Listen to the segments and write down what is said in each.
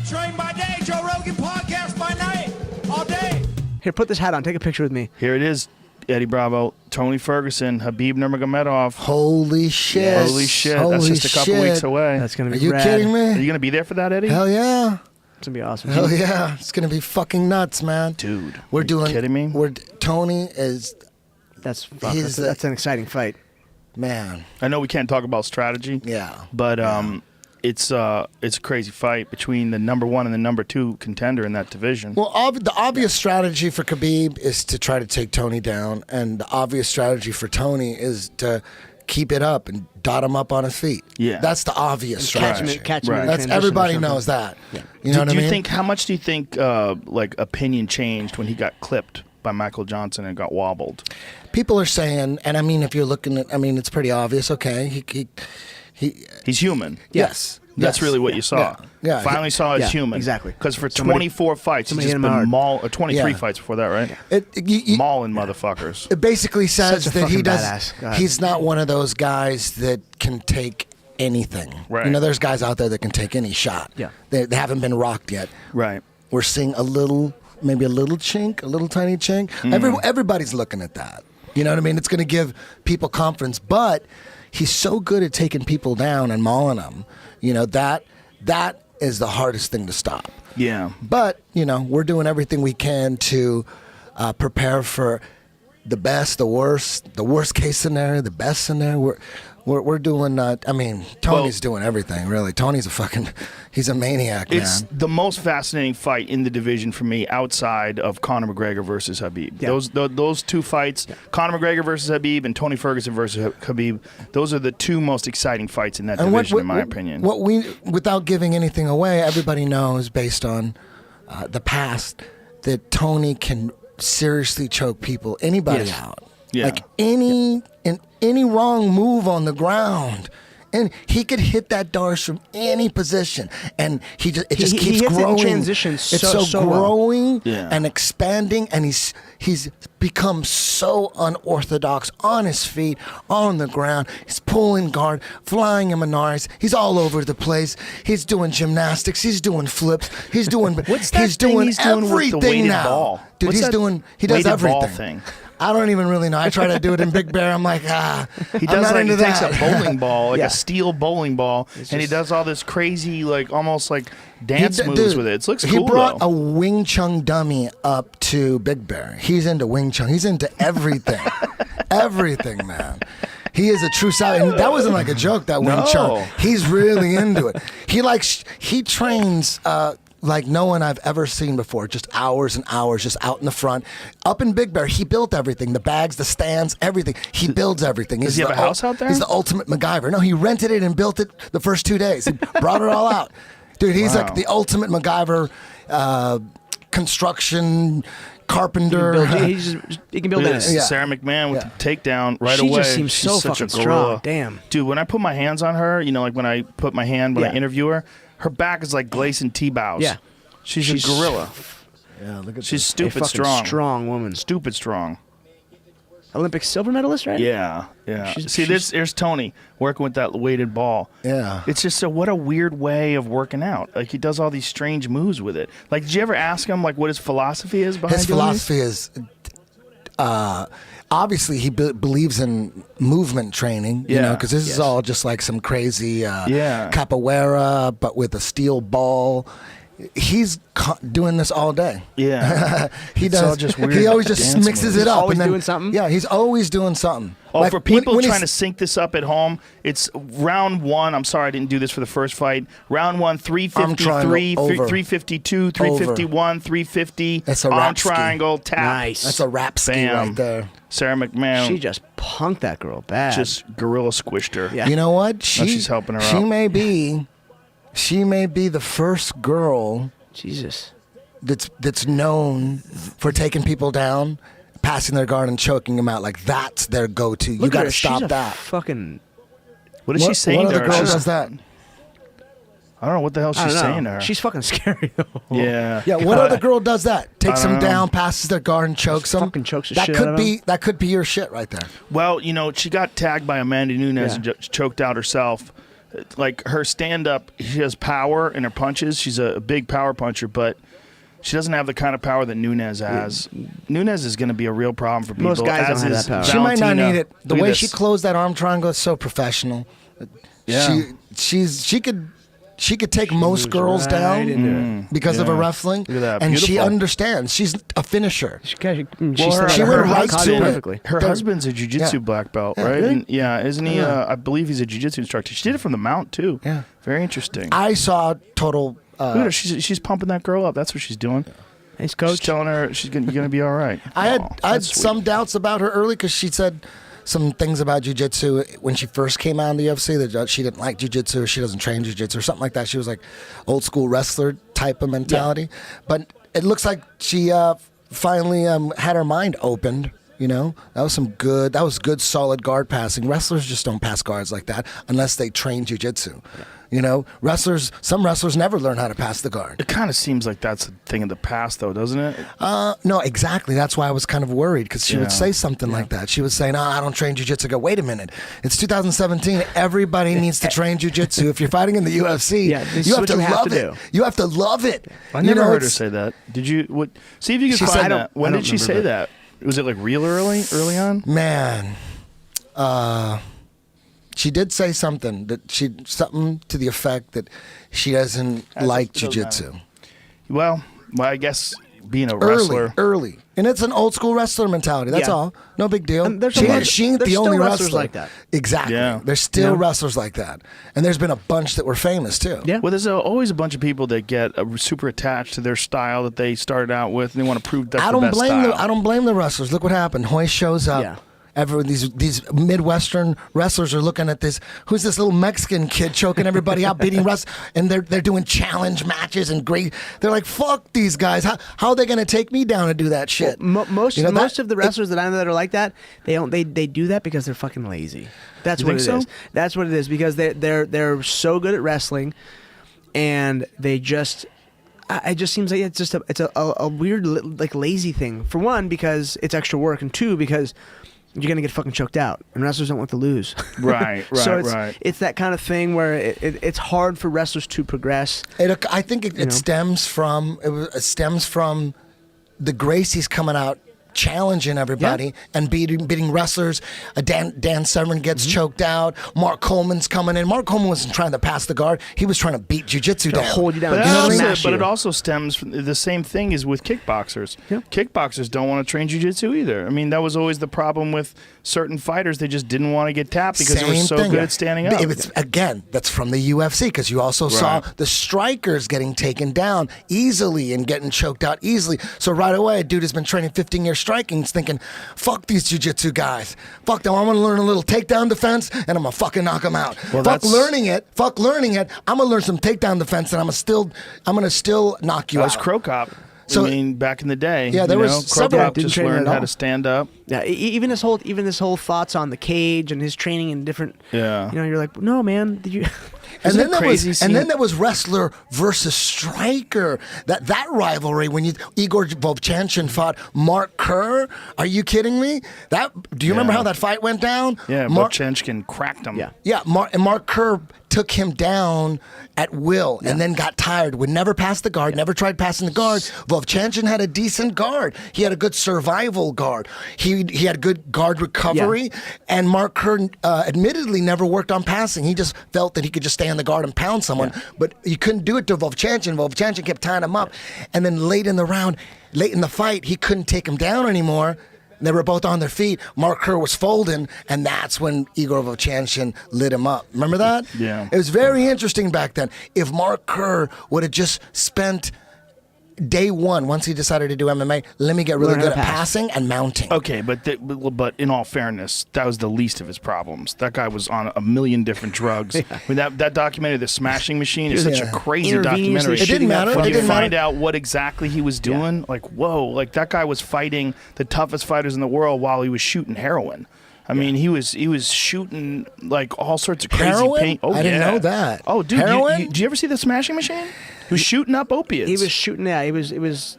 Train by day, Joe Rogan podcast by night, all day. Here, put this hat on. Take a picture with me. Here it is, Eddie Bravo, Tony Ferguson, Khabib Nurmagomedov. Holy shit. Yes. Holy shit. That's just a couple weeks away. That's going to Are be you rad. kidding me? Are you going to be there for that, Eddie? Hell yeah. It's going to be awesome. Hell yeah. It's going to be fucking nuts, man. Dude, We're are you doing, kidding me? Tony is, That's He's that's an exciting fight. man. I know we can't talk about strategy. Yeah. But it's a crazy fight between the number 1 and the number 2 contender in that division. Well, the obvious strategy for Khabib is to try to take Tony down, and the obvious strategy for Tony is to keep it up and dot him up on his feet. Yeah. That's the obvious strategy. Catch him in Right. the That's transition or everybody something. knows that. Yeah. You know what I do mean? you think, how much do you think like opinion changed when he got clipped by Michael Johnson and got wobbled? People are saying, and I mean, if you're looking at, I mean, it's pretty obvious. Okay, He's human. yes. That's yes. really what you saw. Yeah. Finally saw as Yeah, human. exactly. Because for Somebody- 24 fights, he's somebody just hit him been hard. maul, or 23 Yeah. fights before that, right? It Mauling motherfuckers. It basically says Such a that he fucking does. badass. Go ahead. He's not one of those guys that can take anything. Right. You know, there's guys out there that can take any shot. Yeah. They haven't been rocked yet. Right. We're seeing maybe a little chink, a little tiny chink. Everybody's looking at that. You know what I mean? It's going to give people confidence, but he's so good at taking people down and mauling them. You know, that is the hardest thing to stop. Yeah. But, you know, we're doing everything we can to prepare for the best, the worst case scenario, the best scenario. We're doing, I mean, Tony's doing everything, really. Tony's he's a maniac, man. It's the most fascinating fight in the division for me outside of Conor McGregor versus Khabib. Yeah. Those two fights, Conor McGregor versus Khabib and Tony Ferguson versus Khabib, those are the two most exciting fights in that division, in my opinion. Without giving anything away, everybody knows based on the past that Tony can seriously choke people, anybody out. Yeah. Like any wrong move on the ground, and he could hit that Darce from any position, and it just keeps hits it in growing. transition It's so well. growing Yeah. and expanding, and he's become so unorthodox on his feet, on the ground. He's pulling guard, flying Imanaris. He's all over the place. He's doing gymnastics. He's doing flips. He's doing. What's that he's thing doing he's doing with the everything weighted now, ball? dude. What's He that does weighted everything. ball thing? I don't even really know. I try to do it in Big Bear. I'm like, He I'm does not like into he takes that. a bowling ball, like Yeah. a steel bowling ball, and he does all this crazy, like almost like dance moves Dude, with it. It looks he cool brought though. a Wing Chun dummy up to Big Bear. He's into Wing Chun. He's into everything. Everything, man. He is a true South, and that wasn't like a joke. That Wing No. Chun. He's really into it. He trains like no one I've ever seen before. Just hours and hours, just out in the front. Up in Big Bear, he built everything: the bags, the stands, everything. He builds everything. Does he have a house out there? He's the ultimate MacGyver. No, he rented it and built it the first 2 days. He brought it all out, dude. He's Wow. like the ultimate MacGyver, construction. Carpenter. He can build anything. Yeah. Sarah McMahon with the takedown right She away. just seems She's so such fucking a gorilla. strong. Damn. Dude, when I put my hands on her, you know, like when I put my hand when I Yeah. interview her, her back is like Gleason T-bows. Yeah. She's a gorilla. Yeah, look at She's this. A stupid fucking strong. strong woman. Stupid strong. Olympic silver medalist, right? Yeah, yeah. See, there's Tony working with that weighted ball. Yeah. It's just what a weird way of working out. Like he does all these strange moves with it. Like, did you ever ask him like what his philosophy is behind His doing philosophy is obviously he believes in movement training, you know, because this is all just like some crazy capoeira, but with a steel ball. He's doing this all day. Yeah. He It's does. all just weird He always just dance mixes moves. it up. Always and then, doing something? Yeah, he's always doing something. Oh, Like, for people when trying to he's- sync this up at home, it's round one. I'm sorry I didn't do this for the first fight. Round one, 353, Arm triangle, over. 352, 351, 350. That's a arm rap ski. triangle, tap. Nice. That's a rap ski Bam. right there. Sarah McMahon She just punked that girl bad. just gorilla squished her. Yeah. You know what? she's helping her She out. may be the first girl Jesus. that's known for taking people down, passing their guard and choking them out. Like that's their go-to. You Look at got her. to stop She's a that. Fucking. What is she saying what to other her? girl She's- does that? I don't know what the hell I she's don't know. saying to her. She's fucking scary though. yeah. Yeah, what other girl does that? Takes I them don't know. down, passes their guard, and chokes them. Fucking chokes the that shit could out of be that could be your shit right there. Well, you know, she got tagged by Amanda Nunes and choked out herself. like her stand up, she has power in her punches. She's a big power puncher, but she doesn't have the kind of power that Nunes has. Nunes is going to be a real problem for people. Most guys as don't have is that power. She might not Valentina. need it. The Look at way this. she closed that arm triangle is so professional. Yeah. She could take most girls right down into because of her Yeah. wrestling, Look at that. and she Beautiful. understands. She's a finisher. She Well, said she her went high right caught to it it. perfectly. Her husband's a jiu-jitsu Yeah. black belt, Yeah, right? really? And, yeah, isn't he? I believe he's a jiu-jitsu instructor. She did it from the mount too. Yeah. Very interesting. I saw total. Look at her. She's pumping that girl up. That's what she's doing. Nice She's coach. telling her you're gonna be all right. I had Aw, I had that's sweet. some doubts about her early because she said some things about jiu-jitsu when she first came out in the UFC that she didn't like jiu-jitsu, or she doesn't train jiu-jitsu or something like that. She was like old school wrestler type of mentality. But it looks like she finally had her mind opened. You know, that was good solid guard passing. Wrestlers just don't pass guards like that unless they train jiu-jitsu. You know, some wrestlers never learn how to pass the guard. It kind of seems like that's a thing of the past, though, doesn't it? No, exactly. That's why I was kind of worried, because she Yeah. would say something like that. She was saying, I don't train jiu-jitsu. I go, wait a minute. It's 2017. Everybody needs to train jiu-jitsu. If you're fighting in the UFC, Yeah, this you is have what to you have love to it. do. You have to love it. I You never know, heard her it's- say that. Did you? What? See if you can She said- find that. When I did don't she say remember that? Was it like real early on? Man, she did say something something to the effect that she doesn't like it doesn't jiu-jitsu. Well, I guess being a wrestler. Early. And it's an old school wrestler mentality. That's Yeah. all. No big deal. And there's She a lot- ain't, she ain't there's the only still wrestlers wrestler like that. Exactly. Yeah. There's still Yeah. wrestlers like that. And there's been a bunch that were famous too. Yeah. Well, there's always a bunch of people that get super attached to their style that they started out with, and they want to prove that's I the don't best blame style. I don't blame the wrestlers. Look what happened. Hoist shows up. Yeah. Everyone, these Midwestern wrestlers are looking at this. Who's this little Mexican kid choking everybody out, beating Russ? And they're doing challenge matches and great. They're like, fuck these guys. How are they going to take me down and do that shit? Most You know, most that- of the wrestlers that I know that are like that, they do that because they're fucking lazy. That's You what it think is. so? That's what it is, because they're so good at wrestling, and they just. It just seems like it's a weird like lazy thing. For one, because it's extra work, and two, because you're gonna get fucking choked out, and wrestlers don't want to lose. Right, So right. it's that kind of thing where it's hard for wrestlers to progress. I think it stems from the Gracies coming out challenging everybody and beating wrestlers. Dan Severn gets choked out. Mark Coleman's coming in. Mark Coleman wasn't trying to pass the guard. He was trying to beat jiu-jitsu down. hold you down. But, You know what I mean? but Smash it you. also stems from the same thing as with kickboxers. Yeah. Kickboxers don't want to train jiu-jitsu either. I mean, that was always the problem with certain fighters. They just didn't want to get tapped because they were so good at standing up. Again, that's from the UFC, because you also saw the strikers getting taken down easily and getting choked out easily. So right away, a dude has been training 15 years striking is thinking, fuck these jiu-jitsu guys. Fuck them. I'm going to learn a little takedown defense and I'm going to fucking knock them out. Well, Fuck that's- learning it. I'm going to learn some takedown defense and I'm going to still knock you That was out. Crow Cop. So- I mean, back in the day, Yeah, there you was know, Crow several- Cop Didn't just train learned at how all. to stand up. Yeah, even his whole thoughts on the cage and his training in different. Yeah. You know, you're like, no, man, did you? And Isn't then, it there crazy was, seeing- and then there was wrestler versus striker. That rivalry when Igor Vovchanchin fought Mark Kerr. Are you kidding me? Do you remember how that fight went down? Yeah, Mark, Bochenchkin cracked him. Yeah. yeah, Mark Kerr took him down at will and then got tired. Would never pass the guard. Never tried passing the guard. Vovchanchin had a decent guard. He had a good survival guard. He had good guard recovery. And Mark Kerr admittedly never worked on passing. He just felt that he could just stay on the guard and pound someone. But you couldn't do it to Vovchanchin. Vovchanchin kept tying him up. And then late in the fight, he couldn't take him down anymore. They were both on their feet. Mark Kerr was folding, and that's when Igor Vovchanchin lit him up. Remember that? Yeah. It was very interesting back then. If Mark Kerr would have just spent day one, once he decided to do MMA, let me get really Learn how good to at pass. passing and mounting. Okay, but in all fairness, that was the least of his problems. That guy was on a million different drugs. I mean, that documentary, The Smashing Machine, is such a crazy Intravenously documentary. It didn't matter. When It you didn't find matter. out what exactly he was doing, like, whoa, like that guy was fighting the toughest fighters in the world while he was shooting heroin. I mean, he was shooting like all sorts of crazy Heroin? pain. Oh, I didn't yeah. know that. Oh, dude, Heroin? did you ever see The Smashing Machine? He was shooting up opiates. He was shooting. Yeah, it was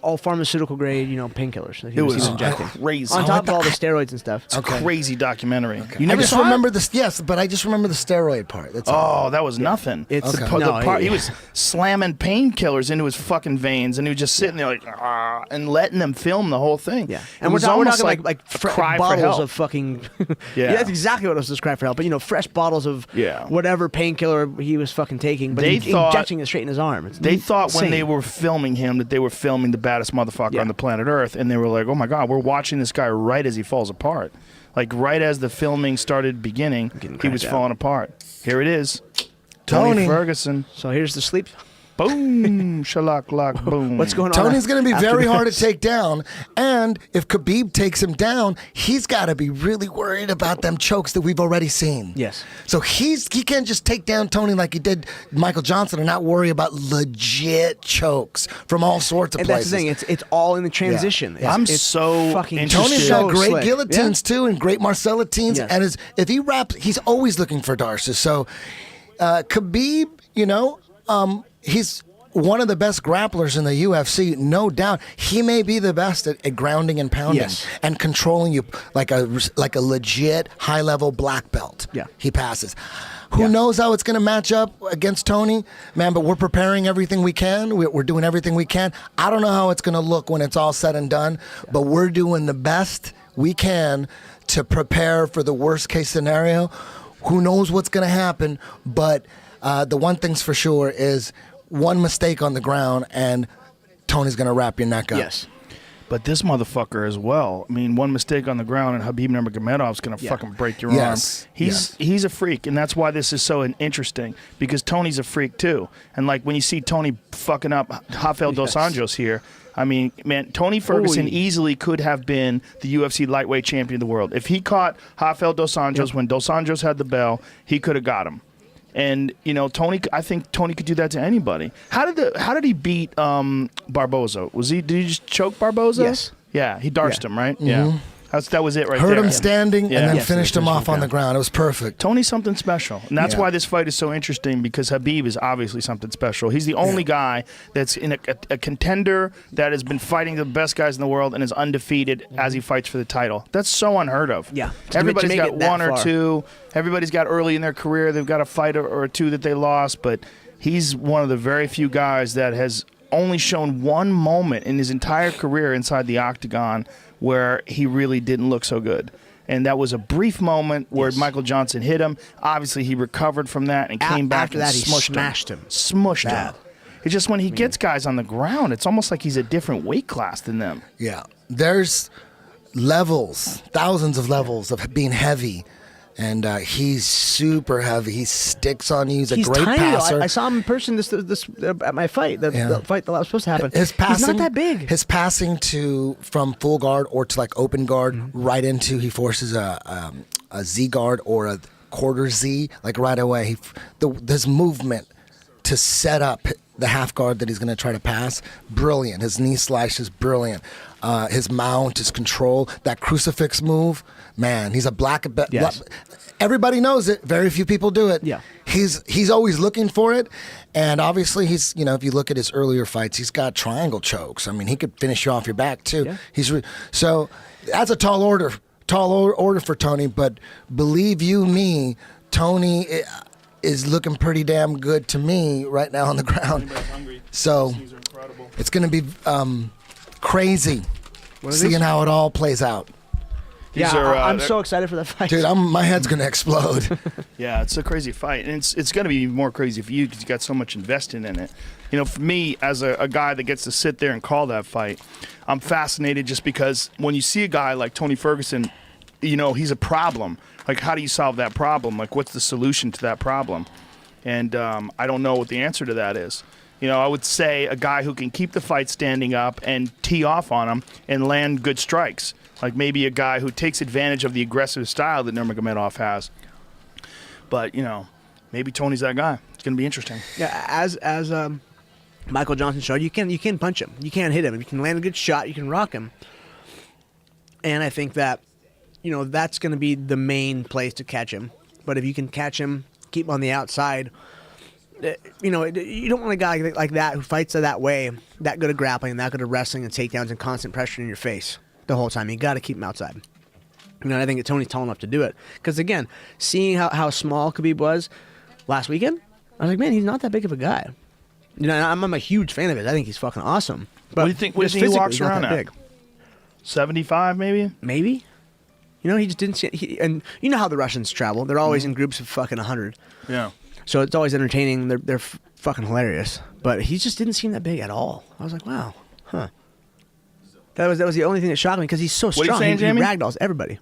all pharmaceutical grade, painkillers that he It was was injecting. crazy. On top of all the steroids and stuff. It's a crazy documentary. You I never just saw remember it? this. Yes, but I just remember the steroid part. That's all. Oh, that was nothing. It's the, Okay. the No, part, he- he was slamming painkillers into his fucking veins, and he was just sitting there like, and letting them film the whole thing. Yeah, It and was we're almost talking like a cry for bottles help. of fucking. Yeah. That's exactly what it was. This cry for help, but fresh bottles of whatever painkiller he was fucking taking, but They thought- injecting it straight in his arm. It's They thought when insane. they were filming him that they were filming the baddest motherfucker on the planet Earth, and they were like, "Oh my God, we're watching this guy right as he falls apart." Like right as the filming started beginning, he was falling apart. Here it is, Tony Tony. Ferguson. So here's the sleep. Boom, shalak lock, boom. What's going on? Tony's going to be after very hard to this? take down, and if Khabib takes him down, he's got to be really worried about them chokes that we've already seen. Yes. So he can't just take down Tony like he did Michael Johnson and not worry about legit chokes from all sorts of And places. that's the thing. It's all in the transition. It's- I'm it's so fucking interested. Tony's so got great slick. guillotines too, and great Marcellatines. Yes. And if he raps, he's always looking for Darces. So Khabib, he's one of the best grapplers in the UFC, no doubt. He may be the best at grounding and pounding Yes. and controlling you like a legit high level black belt. Yeah. He passes. Who knows how it's going to match up against Tony, man? But we're preparing everything we can. We're doing everything we can. I don't know how it's going to look when it's all said and done, but we're doing the best we can to prepare for the worst case scenario. Who knows what's going to happen? But the one thing's for sure is one mistake on the ground and Tony's going to wrap your neck up. Yes. But this motherfucker as well. I mean, one mistake on the ground and Habib Nurmagomedov's going to fucking break your Yes. arm. He's a freak, and that's why this is so interesting, because Tony's a freak too. And like when you see Tony fucking up Rafael Dos Anjos here, I mean, man, Tony Ferguson easily could have been the UFC lightweight champion of the world. If he caught Rafael Dos Anjos when Dos Anjos had the bell, he could have got him. And Tony, I think Tony could do that to anybody. How did he beat Barboza? Did he just choke Barboza? Yes. Yeah, he darced him, right? Yeah. That was it right Heard there. him standing Yeah. and then Yes, finished him off on the ground. It was perfect. Tony's something special. And that's Yeah. why this fight is so interesting, because Khabib is obviously something special. He's the only guy that's in a contender that has been fighting the best guys in the world and is undefeated as he fights for the title. That's so unheard of. Yeah. Everybody's To make got it that one or far. two. Everybody's got early in their career, they've got a fight or two that they lost, but he's one of the very few guys that has only shown one moment in his entire career inside the octagon where he really didn't look so good. And that was a brief moment where Michael Johnson hit him. Obviously, he recovered from that and came back after and that, he smushed smashed him. Smushed Bad. him. It's just when he gets guys on the ground, it's almost like he's a different weight class than them. Yeah. There's levels, thousands of levels of being heavy. And he's super heavy. He sticks on you. He's a great tiny. passer. I saw him in person this at my fight. The fight that was supposed to happen. His passing, He's not that big. His passing from full guard or to like open guard right into, he forces a Z guard or a quarter Z like right away. His movement to set up the half guard that he's going to try to pass, brilliant. His knee slash is brilliant. His mount, his control, that crucifix move, man, he's a black belt. Yes. Everybody knows it. Very few people do it. Yeah. He's always looking for it, and obviously he's if you look at his earlier fights, he's got triangle chokes. I mean, he could finish you off your back too. Yeah. So that's a tall order for Tony. But believe you me, Tony is looking pretty damn good to me right now on the ground. So it's going to be crazy seeing how it all plays out. I'm so excited for that fight. Dude, my head's going to explode. Yeah, it's a crazy fight, and it's going to be even more crazy for you because you got so much invested in it. For me, as a guy that gets to sit there and call that fight, I'm fascinated just because when you see a guy like Tony Ferguson, he's a problem. Like, how do you solve that problem? Like, what's the solution to that problem? And I don't know what the answer to that is. I would say a guy who can keep the fight standing up and tee off on him and land good strikes. Like maybe a guy who takes advantage of the aggressive style that Nurmagomedov has. But, maybe Tony's that guy. It's going to be interesting. Yeah, as Michael Johnson showed, you can punch him. You can't hit him. If you can land a good shot, you can rock him. And I think that, that's going to be the main place to catch him. But if you can catch him, keep him on the outside, you know, you don't want a guy like that who fights that way, that good at grappling, that good at wrestling and takedowns and constant pressure in your face the whole time. You got to keep him outside. And I think Tony's tall enough to do it. Because, again, seeing how small Khabib was last weekend, I was like, man, he's not that big of a guy. You know, I'm a huge fan of his. I think he's fucking awesome. But What do you think just he physically, walks he's not around that at? big. 75 maybe? Maybe. You know, he just didn't see... and you know how the Russians travel. They're always in groups of fucking 100. Yeah. So it's always entertaining. They're fucking hilarious. But he just didn't seem that big at all. I was like, wow. Huh. That was the only thing that shocked me because he's so What are you strong. saying, He Jamie? ragdolls everybody.